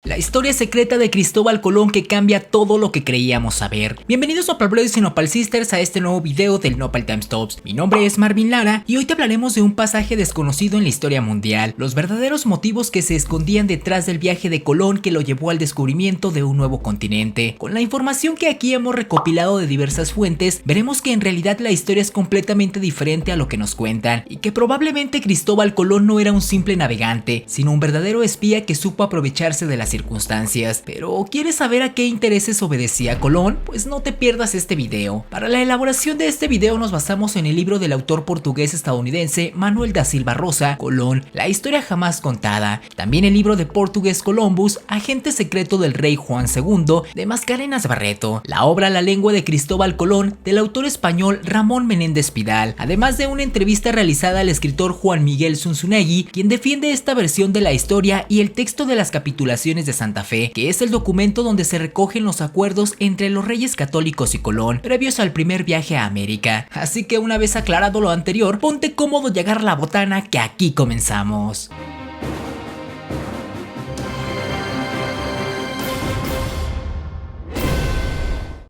La historia secreta de Cristóbal Colón que cambia todo lo que creíamos saber. Bienvenidos Nopal Brothers y Nopal Sisters a este nuevo video del Nopal Timestamps. Mi nombre es Marvin Lara y hoy te hablaremos de un pasaje desconocido en la historia mundial, los verdaderos motivos que se escondían detrás del viaje de Colón que lo llevó al descubrimiento de un nuevo continente. Con la información que aquí hemos recopilado de diversas fuentes, veremos que en realidad la historia es completamente diferente a lo que nos cuentan y que probablemente Cristóbal Colón no era un simple navegante, sino un verdadero espía que supo aprovecharse de las circunstancias. Pero ¿quieres saber a qué intereses obedecía Colón? Pues no te pierdas este video. Para la elaboración de este video nos basamos en el libro del autor portugués-estadounidense Manuel da Silva Rosa, Colón, la historia jamás contada. También el libro de Portugués Columbus, agente secreto del rey Juan II, de Mascarenas Barreto. La obra La lengua de Cristóbal Colón, del autor español Ramón Menéndez Pidal. Además de una entrevista realizada al escritor Juan Miguel Zunzunegui, quien defiende esta versión de la historia, y el texto de las capitulaciones de Santa Fe, que es el documento donde se recogen los acuerdos entre los reyes católicos y Colón, previos al primer viaje a América. Así que una vez aclarado lo anterior, ponte cómodo y agarra la botana que aquí comenzamos.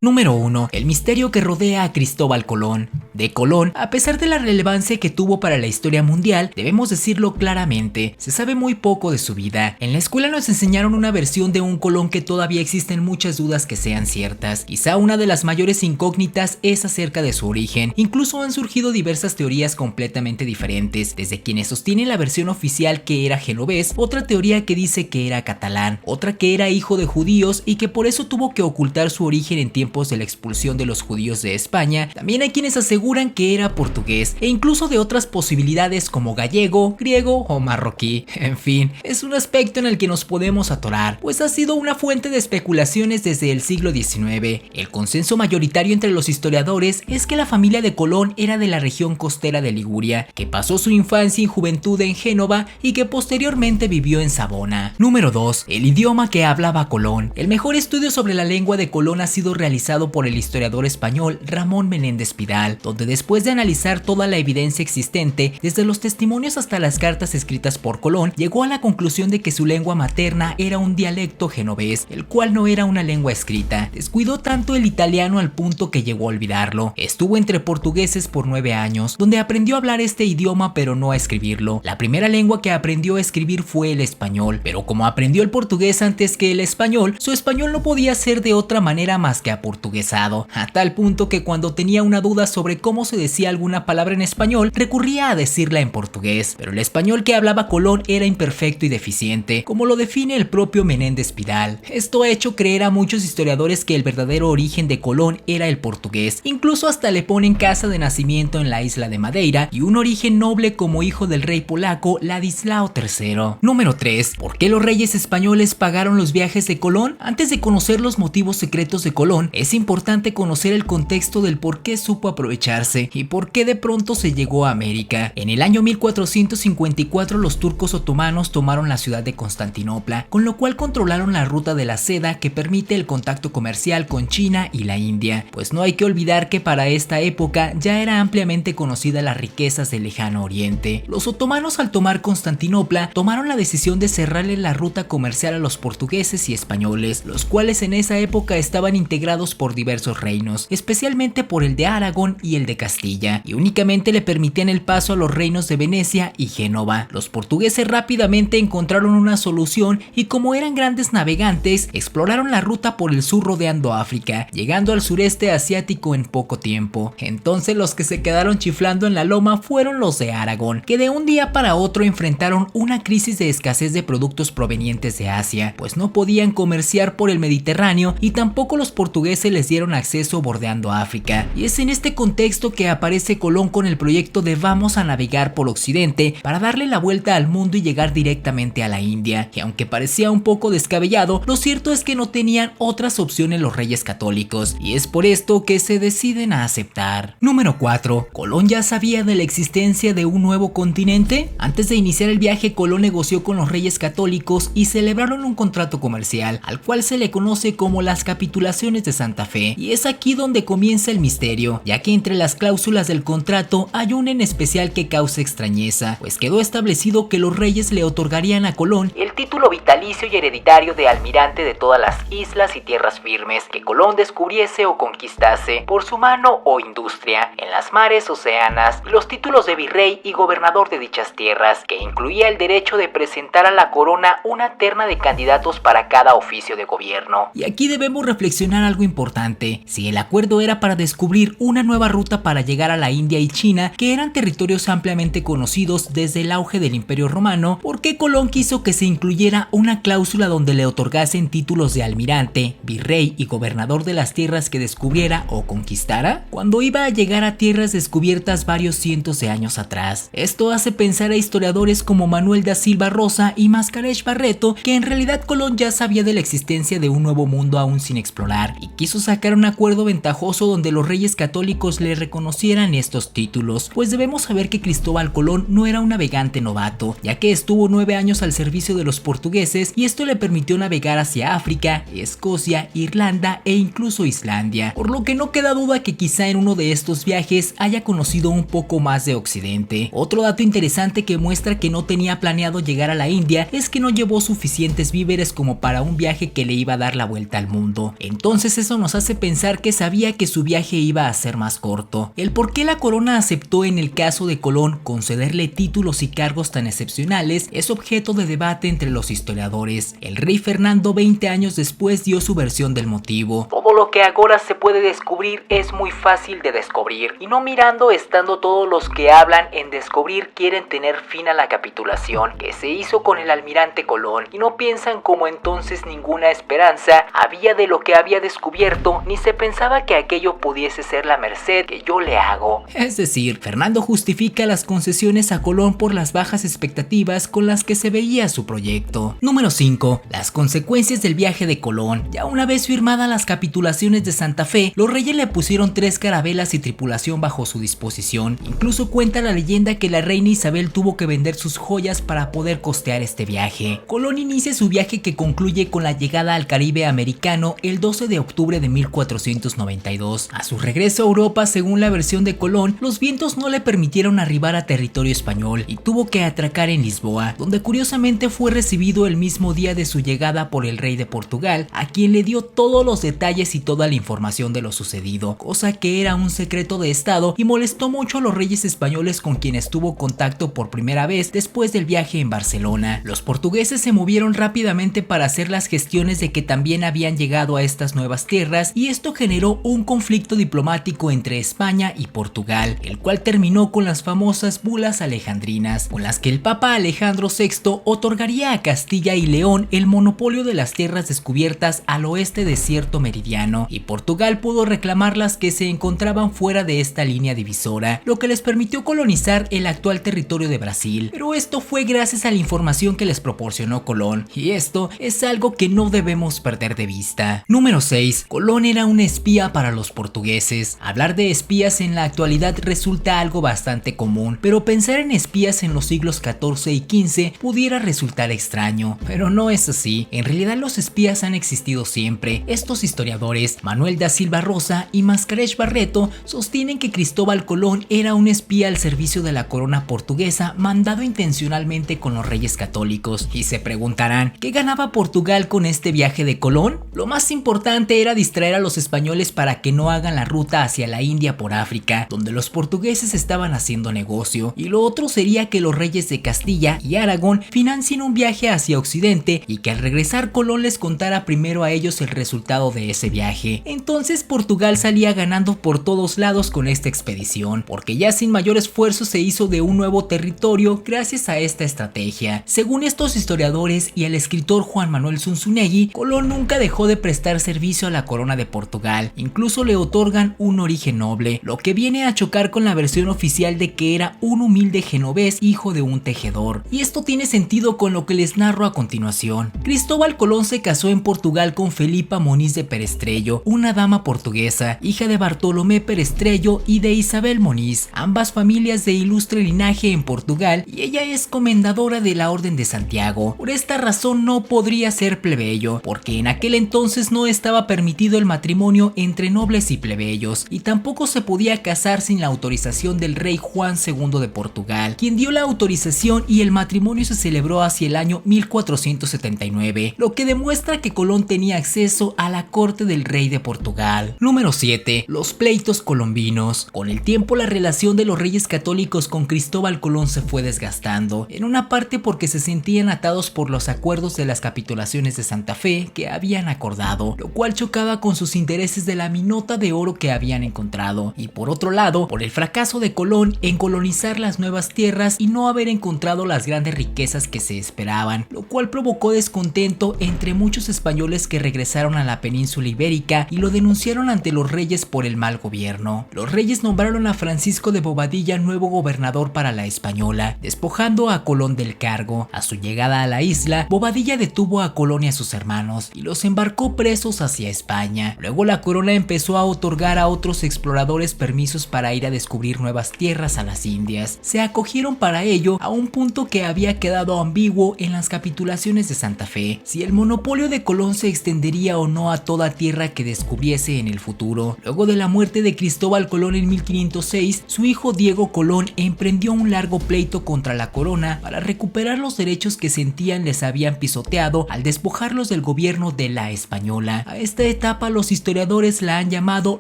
Número 1. El misterio que rodea a Cristóbal Colón. De Colón, a pesar de la relevancia que tuvo para la historia mundial, debemos decirlo claramente, se sabe muy poco de su vida. En la escuela nos enseñaron una versión de un Colón que todavía existen muchas dudas que sean ciertas. Quizá una de las mayores incógnitas es acerca de su origen. Incluso han surgido diversas teorías completamente diferentes, desde quienes sostienen la versión oficial que era genovés, otra teoría que dice que era catalán, otra que era hijo de judíos y que por eso tuvo que ocultar su origen en tiempos de la expulsión de los judíos de España. También hay quienes aseguran que era portugués e incluso de otras posibilidades como gallego, griego o marroquí. En fin, es un aspecto en el que nos podemos atorar, pues ha sido una fuente de especulaciones desde el siglo XIX. El consenso mayoritario entre los historiadores es que la familia de Colón era de la región costera de Liguria, que pasó su infancia y juventud en Génova y que posteriormente vivió en Savona. Número 2. El idioma que hablaba Colón. El mejor estudio sobre la lengua de Colón ha sido realizado por el historiador español Ramón Menéndez Pidal, donde después de analizar toda la evidencia existente, desde los testimonios hasta las cartas escritas por Colón, llegó a la conclusión de que su lengua materna era un dialecto genovés, el cual no era una lengua escrita. Descuidó tanto el italiano al punto que llegó a olvidarlo. Estuvo entre portugueses por 9 años, donde aprendió a hablar este idioma pero no a escribirlo. La primera lengua que aprendió a escribir fue el español, pero como aprendió el portugués antes que el español, su español no podía ser de otra manera más que aportuguesado, a tal punto que cuando tenía una duda sobre cómo se decía alguna palabra en español, recurría a decirla en portugués, pero el español que hablaba Colón era imperfecto y deficiente, como lo define el propio Menéndez Pidal. Esto ha hecho creer a muchos historiadores que el verdadero origen de Colón era el portugués, incluso hasta le ponen casa de nacimiento en la isla de Madeira y un origen noble como hijo del rey polaco Ladislao III. Número 3. ¿Por qué los reyes españoles pagaron los viajes de Colón? Antes de conocer los motivos secretos de Colón, es importante conocer el contexto del por qué supo aprovecharse y por qué de pronto se llegó a América. En el año 1454 los turcos otomanos tomaron la ciudad de Constantinopla, con lo cual controlaron la ruta de la seda que permite el contacto comercial con China y la India, pues no hay que olvidar que para esta época ya era ampliamente conocida las riquezas del lejano oriente. Los otomanos, al tomar Constantinopla, tomaron la decisión de cerrarle la ruta comercial a los portugueses y españoles, los cuales en esa época estaban integrados por diversos reinos, especialmente por el de Aragón y el de Castilla, y únicamente le permitían el paso a los reinos de Venecia y Génova. Los portugueses rápidamente encontraron una solución y, como eran grandes navegantes, exploraron la ruta por el sur rodeando África, llegando al sureste asiático en poco tiempo. Entonces los que se quedaron chiflando en la loma fueron los de Aragón, que de un día para otro enfrentaron una crisis de escasez de productos provenientes de Asia, pues no podían comerciar por el Mediterráneo y tampoco los portugueses les dieron acceso bordeando África. Y es en este contexto que aparece Colón con el proyecto de vamos a navegar por Occidente para darle la vuelta al mundo y llegar directamente a la India, y aunque parecía un poco descabellado, lo cierto es que no tenían otras opciones los reyes católicos, y es por esto que se deciden a aceptar. Número 4. ¿Colón ya sabía de la existencia de un nuevo continente? Antes de iniciar el viaje, Colón negoció con los reyes católicos y celebraron un contrato comercial, al cual se le conoce como las capitulaciones de Santa Santa Fe, y es aquí donde comienza el misterio, ya que entre las cláusulas del contrato hay una en especial que causa extrañeza, pues quedó establecido que los reyes le otorgarían a Colón el título vitalicio y hereditario de almirante de todas las islas y tierras firmes que Colón descubriese o conquistase por su mano o industria en las mares oceanas, y los títulos de virrey y gobernador de dichas tierras, que incluía el derecho de presentar a la corona una terna de candidatos para cada oficio de gobierno. Y aquí debemos reflexionar algo importante: si el acuerdo era para descubrir una nueva ruta para llegar a la India y China, que eran territorios ampliamente conocidos desde el auge del Imperio Romano, ¿por qué Colón quiso que se incluyera una cláusula donde le otorgasen títulos de almirante, virrey y gobernador de las tierras que descubriera o conquistara, cuando iba a llegar a tierras descubiertas varios cientos de años atrás? Esto hace pensar a historiadores como Manuel da Silva Rosa y Mascaresh Barreto que en realidad Colón ya sabía de la existencia de un nuevo mundo aún sin explorar y quiso sacar un acuerdo ventajoso donde los reyes católicos le reconocieran estos títulos, pues debemos saber que Cristóbal Colón no era un navegante novato, ya que estuvo 9 años al servicio de los portugueses y esto le permitió navegar hacia África, Escocia, Irlanda e incluso Islandia, por lo que no queda duda que quizá en uno de estos viajes haya conocido un poco más de Occidente. Otro dato interesante que muestra que no tenía planeado llegar a la India es que no llevó suficientes víveres como para un viaje que le iba a dar la vuelta al mundo. Entonces eso nos hace pensar que sabía que su viaje iba a ser más corto. El por qué la corona aceptó en el caso de Colón concederle títulos y cargos tan excepcionales es objeto de debate entre los historiadores. El rey Fernando 20 años después dio su versión del motivo: todo lo que ahora se puede descubrir es muy fácil de descubrir, y no mirando estando todos los que hablan en descubrir quieren tener fin a la capitulación que se hizo con el almirante Colón, y no piensan como entonces ninguna esperanza había de lo que había descubierto, ni se pensaba que aquello pudiese ser la merced que yo le hago. Es decir, Fernando justifica las concesiones a Colón por las bajas expectativas con las que se veía su proyecto. Número 5. Las consecuencias del viaje de Colón. Ya una vez firmadas las capitulaciones de Santa Fe, los reyes le pusieron 3 carabelas y tripulación bajo su disposición. Incluso cuenta la leyenda que la reina Isabel tuvo que vender sus joyas para poder costear este viaje. Colón inicia su viaje, que concluye con la llegada al Caribe americano el 12 de octubre de 1492. A su regreso a Europa, según la versión de Colón, los vientos no le permitieron arribar a territorio español y tuvo que atracar en Lisboa, donde curiosamente fue recibido el mismo día de su llegada por el rey de Portugal, a quien le dio todos los detalles y toda la información de lo sucedido, cosa que era un secreto de estado y molestó mucho a los reyes españoles, con quienes tuvo contacto por primera vez después del viaje en Barcelona. Los portugueses se movieron rápidamente para hacer las gestiones de que también habían llegado a estas nuevas tierras, y esto generó un conflicto diplomático entre España y Portugal, el cual terminó con las famosas bulas alejandrinas, con las que el Papa Alejandro VI otorgaría a Castilla y León el monopolio de las tierras descubiertas al oeste de cierto meridiano, y Portugal pudo reclamar las que se encontraban fuera de esta línea divisora, lo que les permitió colonizar el actual territorio de Brasil. Pero esto fue gracias a la información que les proporcionó Colón, y esto es algo que no debemos perder de vista. Número 6. Colón era un espía para los portugueses. Hablar de espías en la actualidad resulta algo bastante común, pero pensar en espías en los siglos XIV y XV pudiera resultar extraño, pero no es así. En realidad los espías han existido siempre. Estos historiadores, Manuel da Silva Rosa y Mascaresh Barreto, sostienen que Cristóbal Colón era un espía al servicio de la corona portuguesa, mandado intencionalmente con los reyes católicos. Y se preguntarán, ¿qué ganaba Portugal con este viaje de Colón? Lo más importante era distraer a los españoles para que no hagan la ruta hacia la India por África, donde los portugueses estaban haciendo negocio, y lo otro sería que los reyes de Castilla y Aragón financien un viaje hacia Occidente, y que al regresar Colón les contara primero a ellos el resultado de ese viaje. Entonces Portugal salía ganando por todos lados con esta expedición, porque ya sin mayor esfuerzo se hizo de un nuevo territorio gracias a esta estrategia. Según estos historiadores y el escritor Juan Manuel Zunzunegui, Colón nunca dejó de prestar servicio a la corona de Portugal, incluso le otorgan un origen noble, lo que viene a chocar con la versión oficial de que era un humilde genovés hijo de un tejedor. Y esto tiene sentido con lo que les narro a continuación. Cristóbal Colón se casó en Portugal con Felipa Moniz de Perestrello, una dama portuguesa, hija de Bartolomé Perestrello y de Isabel Moniz, ambas familias de ilustre linaje en Portugal, y ella es comendadora de la Orden de Santiago. Por esta razón no podría ser plebeyo, porque en aquel entonces no estaba permitido permitido el matrimonio entre nobles y plebeyos, y tampoco se podía casar sin la autorización del rey Juan II de Portugal, quien dio la autorización y el matrimonio se celebró hacia el año 1479, lo que demuestra que Colón tenía acceso a la corte del rey de Portugal. Número 7. Los pleitos colombinos. Con el tiempo la relación de los reyes católicos con Cristóbal Colón se fue desgastando, en una parte porque se sentían atados por los acuerdos de las capitulaciones de Santa Fe que habían acordado, lo cual chocaba con sus intereses de la minota de oro que habían encontrado, y por otro lado, por el fracaso de Colón en colonizar las nuevas tierras y no haber encontrado las grandes riquezas que se esperaban, lo cual provocó descontento entre muchos españoles que regresaron a la península ibérica y lo denunciaron ante los reyes por el mal gobierno. Los reyes nombraron a Francisco de Bobadilla nuevo gobernador para la Española, despojando a Colón del cargo. A su llegada a la isla, Bobadilla detuvo a Colón y a sus hermanos y los embarcó presos hacia España. Luego la corona empezó a otorgar a otros exploradores permisos para ir a descubrir nuevas tierras a las Indias. Se acogieron para ello a un punto que había quedado ambiguo en las capitulaciones de Santa Fe, si el monopolio de Colón se extendería o no a toda tierra que descubriese en el futuro. Luego de la muerte de Cristóbal Colón en 1506, su hijo Diego Colón emprendió un largo pleito contra la corona para recuperar los derechos que sentían les habían pisoteado al despojarlos del gobierno de la Española. A esta etapa los historiadores la han llamado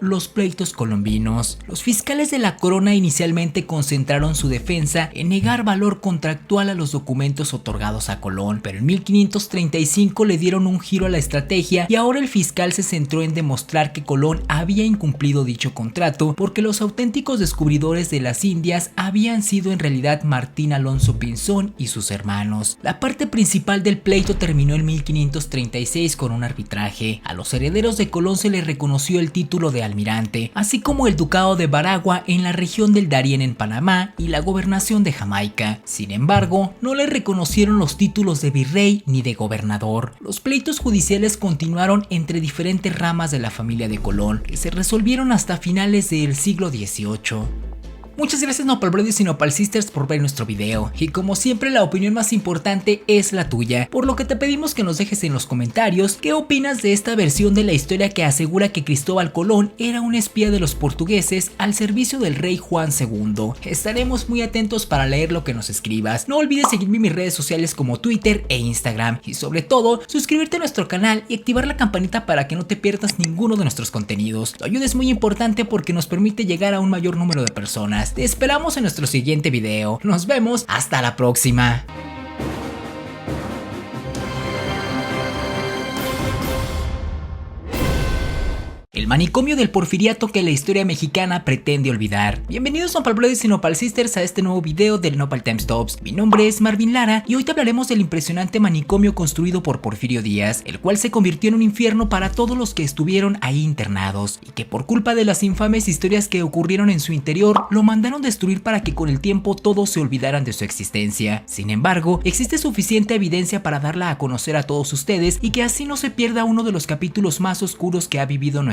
los pleitos colombinos. Los fiscales de la corona inicialmente concentraron su defensa en negar valor contractual a los documentos otorgados a Colón, pero en 1535 le dieron un giro a la estrategia y ahora el fiscal se centró en demostrar que Colón había incumplido dicho contrato porque los auténticos descubridores de las Indias habían sido en realidad Martín Alonso Pinzón y sus hermanos. La parte principal del pleito terminó en 1536 con un arbitraje. A los herederos de Colón se les reconoció el título de almirante, así como el ducado de Baragua en la región del Darién en Panamá y la gobernación de Jamaica. Sin embargo, no le reconocieron los títulos de virrey ni de gobernador. Los pleitos judiciales continuaron entre diferentes ramas de la familia de Colón, que se resolvieron hasta finales del siglo XVIII. Muchas gracias Nopal Brothers y Nopal Sisters por ver nuestro video, y como siempre la opinión más importante es la tuya, por lo que te pedimos que nos dejes en los comentarios qué opinas de esta versión de la historia que asegura que Cristóbal Colón era un espía de los portugueses al servicio del rey Juan II. Estaremos muy atentos para leer lo que nos escribas. No olvides seguirme en mis redes sociales como Twitter e Instagram, y sobre todo suscribirte a nuestro canal y activar la campanita para que no te pierdas ninguno de nuestros contenidos. Tu ayuda es muy importante porque nos permite llegar a un mayor número de personas. Te esperamos en nuestro siguiente video. Nos vemos hasta la próxima. El manicomio del porfiriato que la historia mexicana pretende olvidar. Bienvenidos Nopal Brothers y Nopal Sisters a este nuevo video del Nopal Time Stops. Mi nombre es Marvin Lara y hoy te hablaremos del impresionante manicomio construido por Porfirio Díaz, el cual se convirtió en un infierno para todos los que estuvieron ahí internados y que por culpa de las infames historias que ocurrieron en su interior lo mandaron destruir para que con el tiempo todos se olvidaran de su existencia. Sin embargo, existe suficiente evidencia para darla a conocer a todos ustedes y que así no se pierda uno de los capítulos más oscuros que ha vivido nuestro